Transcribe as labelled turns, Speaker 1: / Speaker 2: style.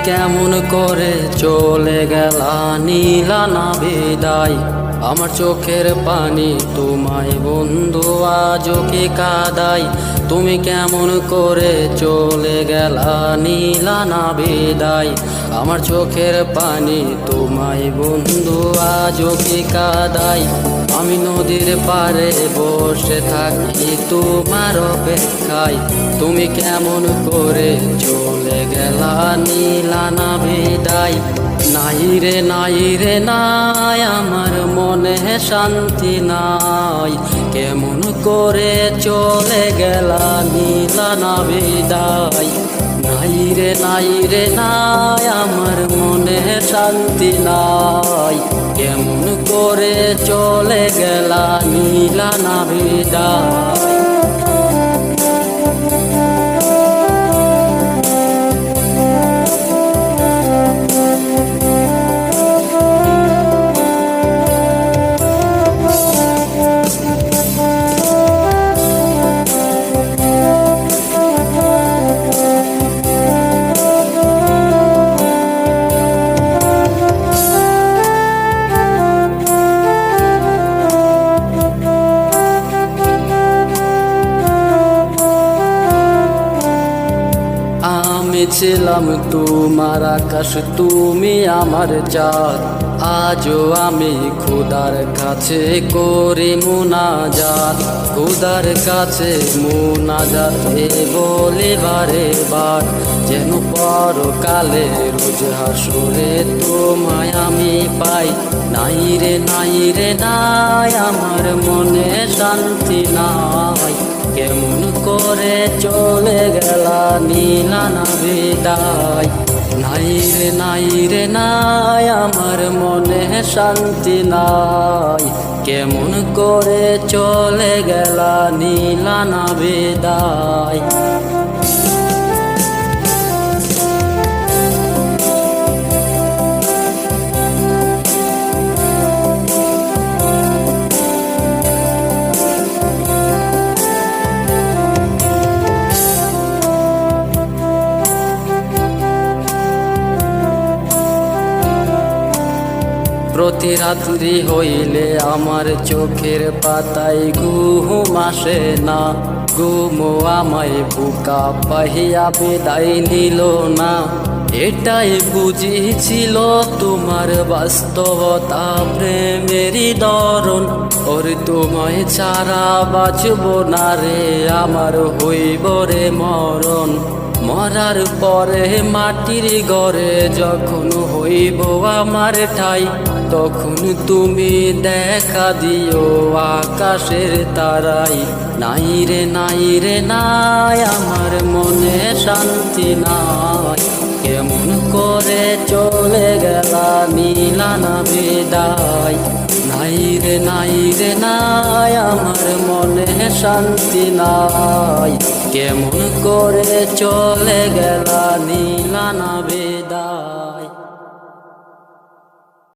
Speaker 1: কেমন করে চলে গেলা নীলা না বিদায়। আমার চোখের পানি তোমায় বন্ধু আজও কি কাদাই। তুমি কেমন করে চলে গেলা নীলা না বিদায়। আমার চোখের পানি তোমায় বন্ধু আজও কি কাদাই। আমি নদীর পাড়ে বসে থাকি তোমার অপেক্ষায়। তুমি কেমন করে চলে গেলা নীলা না বিদায়। নাই রে নাই রে নাই আমার মনে শান্তি নাই। কেমন করে চলে গেলা নীলা না বিদায়। নাই রে নাই রে নাই আমার মনে শান্তি নাই। কেমন করে চলে গেলা নীলা না বিদায়। আমি ছিলাম তোমার আকাশ, তুমি আমার চাঁদ। আজও আমি খোদার কাছে করি মুনাজাত। খোদার কাছে মুনাজাত বলি বারে বার, যেন পরকালে রোজ হাসরে তোমায় আমি পাই। নাই রে নাই রে নাই আমার মনে শান্তি নাই। কেমন করে চলে গেলা নীলা না বিদায়। নাই রে নাই রে নাই আমার মনে শান্তি নাই। কেমন করে চলে গেলা নীলা না বিদায়। প্রতি রাত্রি হইলে আমার চোখের পাতায় ঘুম আসে না। ঘুমও আমায় বুকা পাহিয়া বিদায় নিল না। এটাই বুঝিছিল তোমার বাস্তবতা প্রেমেরই দরণ। ওর তোমায় ছাড়া বাঁচব না রে আমার হইব রে মরণ। মরার পরে মাটির ঘরে যখন হইব আমার ঠাই, তখন তুমি দেখা দিও আকাশের তারাই। নাই রে নাই রে নাই আমার মনে শান্তি নাই। কেমন করে চলে গেলা নীলা না বিদায়। নাই রে নাই রে নাই আমার মনে শান্তি নাই। কেমন করে চলে গেলা নীলা না বিদায়।